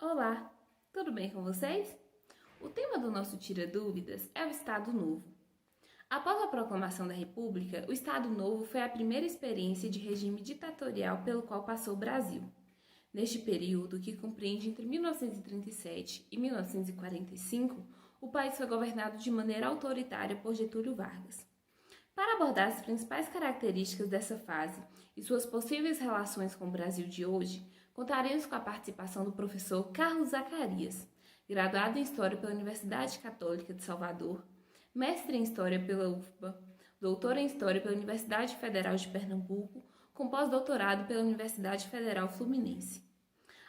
Olá, tudo bem com vocês? O tema do nosso Tira Dúvidas é o Estado Novo. Após a proclamação da República, o Estado Novo foi a primeira experiência de regime ditatorial pelo qual passou o Brasil. Neste período, que compreende entre 1937 e 1945, o país foi governado de maneira autoritária por Getúlio Vargas. Para abordar as principais características dessa fase e suas possíveis relações com o Brasil de hoje, contaremos com a participação do professor Carlos Zacarias, graduado em História pela Universidade Católica de Salvador, mestre em História pela UFBA, doutor em História pela Universidade Federal de Pernambuco, com pós-doutorado pela Universidade Federal Fluminense.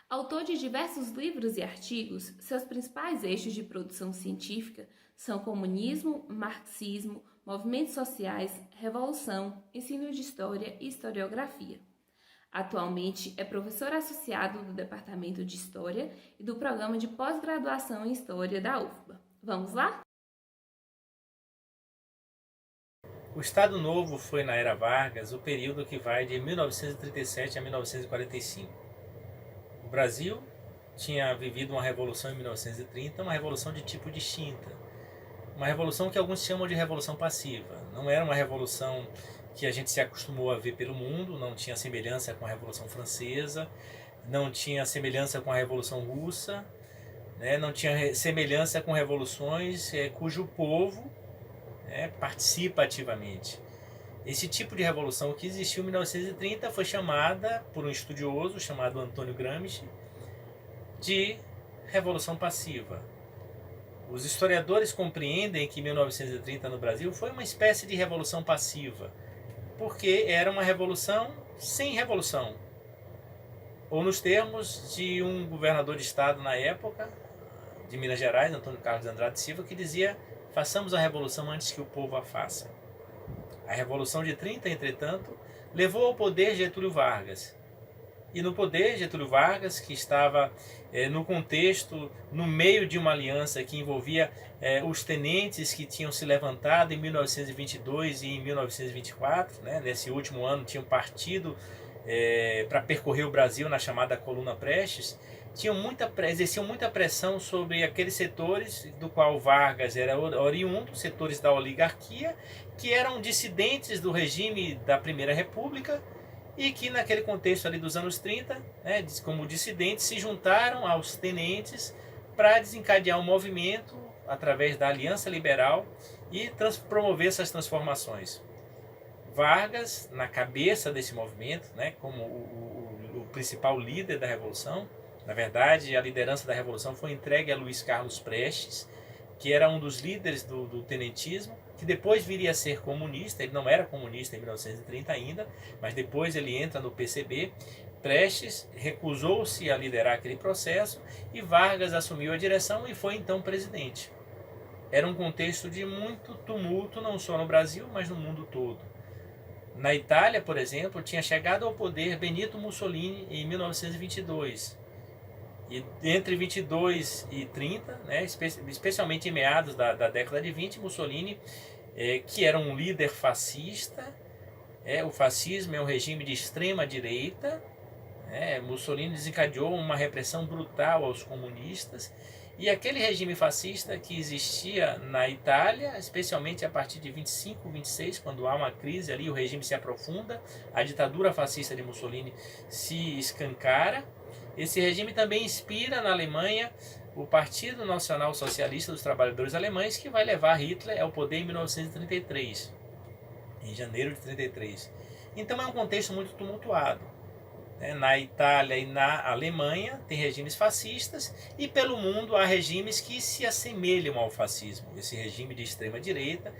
Autor de diversos livros e artigos, seus principais eixos de produção científica são comunismo, marxismo, movimentos sociais, revolução, ensino de história e historiografia. Atualmente é professor associado do Departamento de História e do Programa de Pós-Graduação em História da UFBA. Vamos lá? O Estado Novo foi, na era Vargas, o período que vai de 1937 a 1945. O Brasil tinha vivido uma revolução em 1930, uma revolução de tipo distinta. Uma revolução que alguns chamam de revolução passiva. Não era uma revolução que a gente se acostumou a ver pelo mundo, não tinha semelhança com a Revolução Francesa, não tinha semelhança com a Revolução Russa, né? Não tinha semelhança com revoluções cujo povo participa ativamente. Esse tipo de revolução que existiu em 1930 foi chamada, por um estudioso chamado Antônio Gramsci, de revolução passiva. Os historiadores compreendem que 1930 no Brasil foi uma espécie de revolução passiva, porque era uma revolução sem revolução. Ou nos termos de um governador de estado na época, de Minas Gerais, Antônio Carlos de Andrade Silva, que dizia: façamos a revolução antes que o povo a faça. A Revolução de 30, entretanto, levou ao poder Getúlio Vargas. E no poder, Getúlio Vargas, que estava no contexto, no meio de uma aliança que envolvia os tenentes que tinham se levantado em 1922 e em 1924, né? Nesse último ano tinham partido para percorrer o Brasil na chamada Coluna Prestes, exerciam muita pressão sobre aqueles setores do qual Vargas era oriundo, setores da oligarquia, que eram dissidentes do regime da Primeira República e que naquele contexto ali dos anos 30, como dissidentes, se juntaram aos tenentes para desencadear um movimento através da Aliança Liberal e promover essas transformações. Vargas, na cabeça desse movimento, como o principal líder da Revolução. Na verdade, a liderança da Revolução foi entregue a Luiz Carlos Prestes, que era um dos líderes do tenentismo, que depois viria a ser comunista. Ele não era comunista em 1930 ainda, mas depois ele entra no PCB. Prestes recusou-se a liderar aquele processo e Vargas assumiu a direção e foi então presidente. Era um contexto de muito tumulto, não só no Brasil, mas no mundo todo. Na Itália, por exemplo, tinha chegado ao poder Benito Mussolini em 1922. E entre 22 e 30, especialmente em meados da década de 20, Mussolini, que era um líder fascista, o fascismo é um regime de extrema direita, Mussolini desencadeou uma repressão brutal aos comunistas, e aquele regime fascista que existia na Itália, especialmente a partir de 25, 26, quando há uma crise ali, o regime se aprofunda, a ditadura fascista de Mussolini se escancara. Esse regime também inspira na Alemanha o Partido Nacional Socialista dos Trabalhadores Alemães, que vai levar Hitler ao poder em 1933, em janeiro de 33. Então é um contexto muito tumultuado. Na Itália e na Alemanha tem regimes fascistas, e pelo mundo há regimes que se assemelham ao fascismo, esse regime de extrema direita,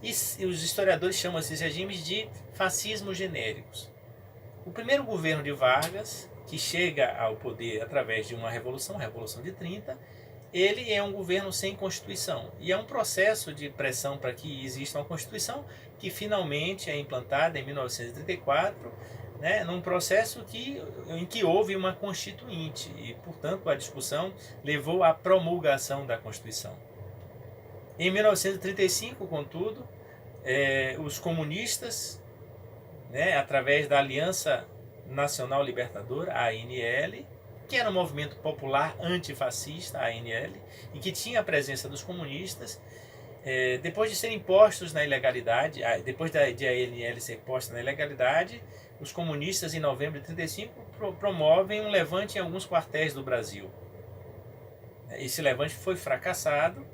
e os historiadores chamam esses regimes de fascismos genéricos. O primeiro governo de Vargas, que chega ao poder através de uma revolução, a Revolução de 30, ele é um governo sem Constituição. E é um processo de pressão para que exista uma Constituição, que finalmente é implantada em 1934, num processo em que houve uma Constituinte. E, portanto, a discussão levou à promulgação da Constituição. Em 1935, contudo, os comunistas, através da Aliança Nacional Libertadora, a ANL, que era um movimento popular antifascista, a ANL, e que tinha a presença dos comunistas. Depois de serem postos na ilegalidade, depois de a ANL ser posta na ilegalidade, os comunistas, em novembro de 1935, promovem um levante em alguns quartéis do Brasil. Esse levante foi fracassado,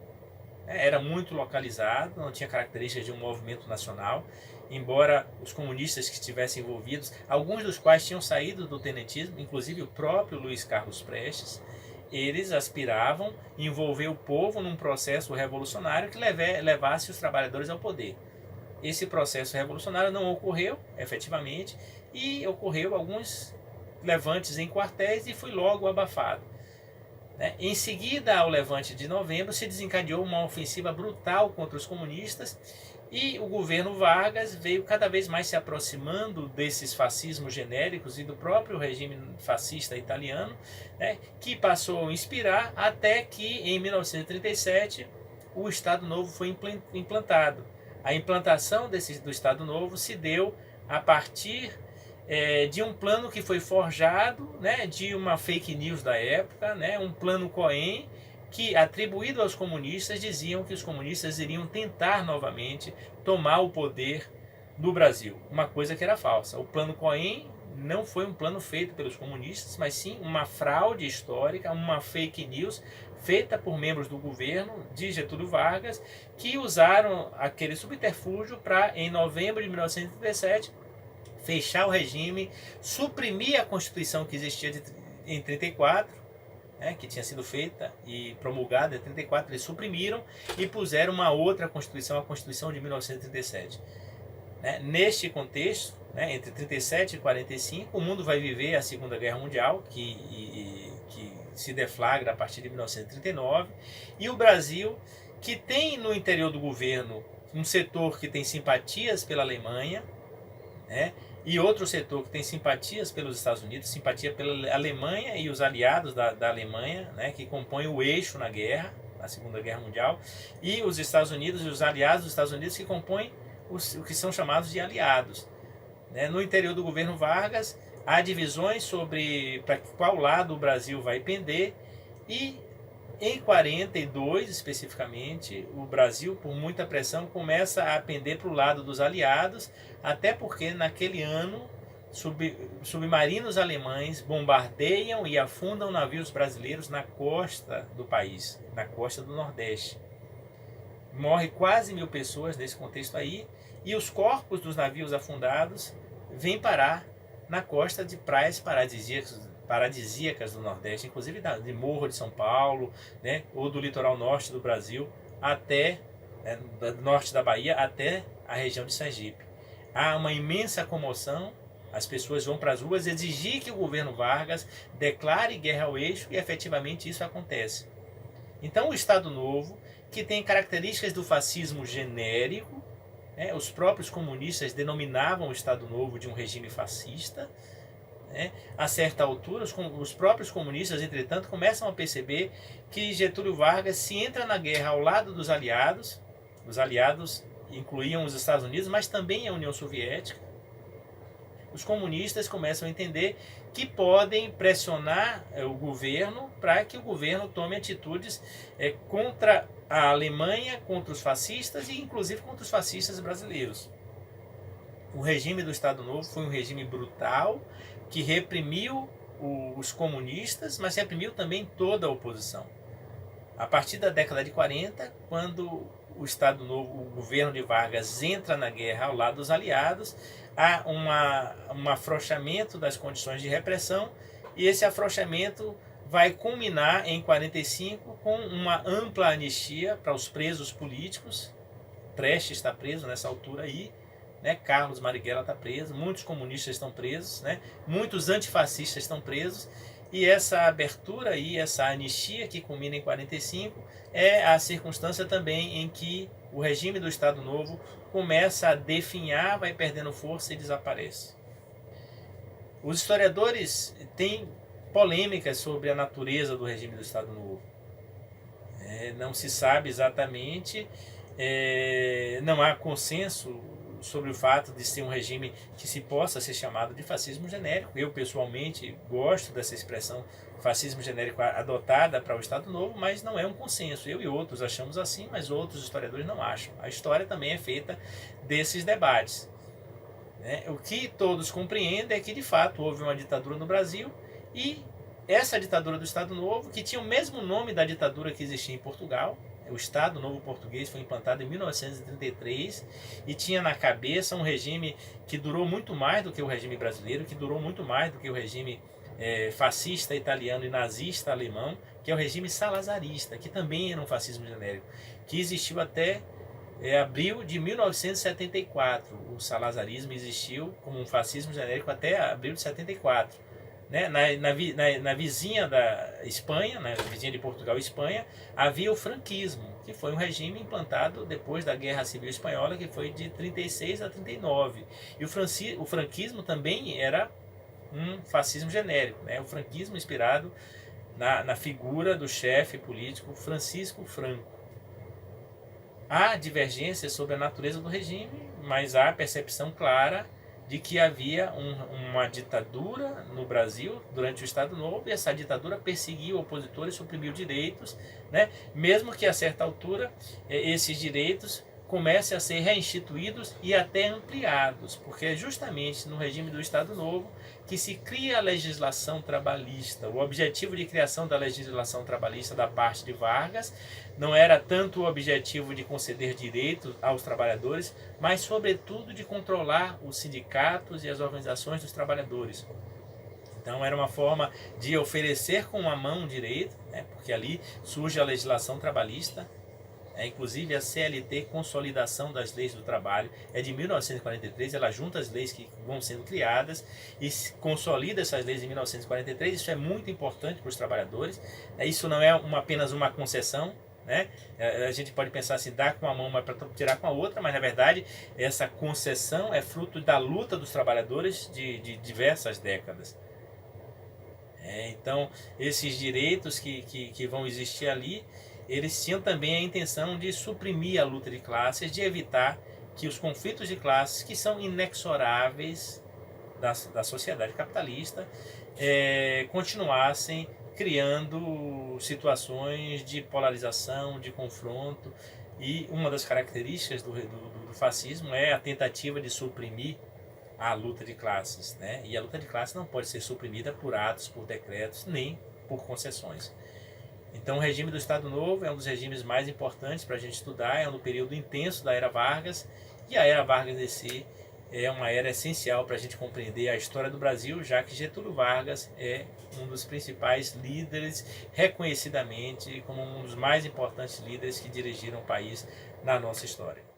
era muito localizado, não tinha características de um movimento nacional, embora os comunistas que estivessem envolvidos, alguns dos quais tinham saído do tenentismo, inclusive o próprio Luiz Carlos Prestes, eles aspiravam a envolver o povo num processo revolucionário que levasse os trabalhadores ao poder. Esse processo revolucionário não ocorreu, efetivamente, e ocorreu alguns levantes em quartéis e foi logo abafado. Em seguida ao levante de novembro, se desencadeou uma ofensiva brutal contra os comunistas e o governo Vargas veio cada vez mais se aproximando desses fascismos genéricos e do próprio regime fascista italiano, que passou a inspirar até que em 1937 o Estado Novo foi implantado. A implantação do Estado Novo se deu a partir de um plano que foi forjado, de uma fake news da época, um plano Cohen, que, atribuído aos comunistas, diziam que os comunistas iriam tentar novamente tomar o poder no Brasil. Uma coisa que era falsa. O plano Cohen não foi um plano feito pelos comunistas, mas sim uma fraude histórica, uma fake news feita por membros do governo de Getúlio Vargas, que usaram aquele subterfúgio para, em novembro de 1937, fechar o regime, suprimir a Constituição que existia em 1934, que tinha sido feita e promulgada em 1934, eles suprimiram e puseram uma outra Constituição, a Constituição de 1937. Neste contexto, entre 37 e 45, o mundo vai viver a Segunda Guerra Mundial, que se deflagra a partir de 1939, e o Brasil, que tem no interior do governo um setor que tem simpatias pela Alemanha, e outro setor que tem simpatias pelos Estados Unidos, simpatia pela Alemanha e os aliados da Alemanha, que compõem o eixo na guerra, na Segunda Guerra Mundial, e os Estados Unidos e os aliados dos Estados Unidos que compõem o que são chamados de aliados. No interior do governo Vargas, há divisões sobre para qual lado o Brasil vai pender, e em 42 especificamente, o Brasil, por muita pressão, começa a pender para o lado dos aliados, até porque naquele ano submarinos alemães bombardeiam e afundam navios brasileiros na costa do país, na costa do Nordeste. Morre quase 1.000 pessoas nesse contexto aí, e os corpos dos afundados vêm parar na costa de praias paradisíacas do Nordeste, inclusive de Morro de São Paulo, ou do litoral norte do Brasil, até do norte da Bahia até a região de Sergipe. Há uma imensa comoção, as pessoas vão para as ruas exigir que o governo Vargas declare guerra ao eixo, e efetivamente isso acontece. Então o Estado Novo, que tem características do fascismo genérico, os próprios comunistas denominavam o Estado Novo de um regime fascista. A certa altura, os próprios comunistas, entretanto, começam a perceber que Getúlio Vargas se entra na guerra ao lado dos aliados. Os aliados incluíam os Estados Unidos, mas também a União Soviética. Os comunistas começam a entender que podem pressionar o governo para que o governo tome atitudes contra a Alemanha, contra os fascistas e inclusive contra os fascistas brasileiros. O regime do Estado Novo foi um regime brutal, que reprimiu os comunistas, mas reprimiu também toda a oposição. A partir da década de 40, quando o Estado Novo, o governo de Vargas, entra na guerra ao lado dos aliados, há um afrouxamento das condições de repressão, e esse afrouxamento vai culminar em 45 com uma ampla anistia para os presos políticos. Prestes está preso nessa altura aí, Carlos Marighella está preso, muitos comunistas estão presos, muitos antifascistas estão presos, e essa abertura e essa anistia que culmina em 45 é a circunstância também em que o regime do Estado Novo começa a definhar, vai perdendo força e desaparece. Os historiadores têm polêmicas sobre a natureza do regime do Estado Novo. Não se sabe exatamente, não há consenso sobre o fato de ser um regime que se possa ser chamado de fascismo genérico. Eu, pessoalmente, gosto dessa expressão fascismo genérico adotada para o Estado Novo, mas não é um consenso. Eu e outros achamos assim, mas outros historiadores não acham. A história também é feita desses debates. O que todos compreendem é que, de fato, houve uma ditadura no Brasil e essa ditadura do Estado Novo, que tinha o mesmo nome da ditadura que existia em Portugal, o Estado Novo Português foi implantado em 1933 e tinha na cabeça um regime que durou muito mais do que o regime brasileiro, que durou muito mais do que o regime fascista italiano e nazista alemão, que é o regime salazarista, que também era um fascismo genérico, que existiu até abril de 1974. O salazarismo existiu como um fascismo genérico até abril de 74. Na vizinha da Espanha, na vizinha de Portugal e Espanha, havia o franquismo, que foi um regime implantado depois da Guerra Civil Espanhola, que foi de 36 a 39. E o franquismo também era um fascismo genérico, o franquismo inspirado na figura do chefe político Francisco Franco. Há divergências sobre a natureza do regime, mas há percepção clara de que havia uma ditadura no Brasil durante o Estado Novo, e essa ditadura perseguiu opositores, suprimiu direitos, mesmo que a certa altura esses direitos comecem a ser reinstituídos e até ampliados, porque é justamente no regime do Estado Novo que se cria a legislação trabalhista. O objetivo de criação da legislação trabalhista da parte de Vargas não era tanto o objetivo de conceder direitos aos trabalhadores, mas sobretudo de controlar os sindicatos e as organizações dos trabalhadores. Então era uma forma de oferecer com a mão direito, porque ali surge a legislação trabalhista. Inclusive a CLT, Consolidação das Leis do Trabalho, é de 1943, ela junta as leis que vão sendo criadas e consolida essas leis em 1943, isso é muito importante para os trabalhadores, isso não é apenas uma concessão, a gente pode pensar assim, dar com a mão mas para tirar com a outra, mas na verdade essa concessão é fruto da luta dos trabalhadores de diversas décadas. Então esses direitos que vão existir ali, eles tinham também a intenção de suprimir a luta de classes, de evitar que os conflitos de classes, que são inexoráveis da sociedade capitalista, continuassem criando situações de polarização, de confronto. E uma das características do fascismo é a tentativa de suprimir a luta de classes. E a luta de classes não pode ser suprimida por atos, por decretos, nem por concessões. Então o regime do Estado Novo é um dos regimes mais importantes para a gente estudar, é um período intenso da Era Vargas, e a Era Vargas em si é uma era essencial para a gente compreender a história do Brasil, já que Getúlio Vargas é um dos principais líderes, reconhecidamente como um dos mais importantes líderes que dirigiram o país na nossa história.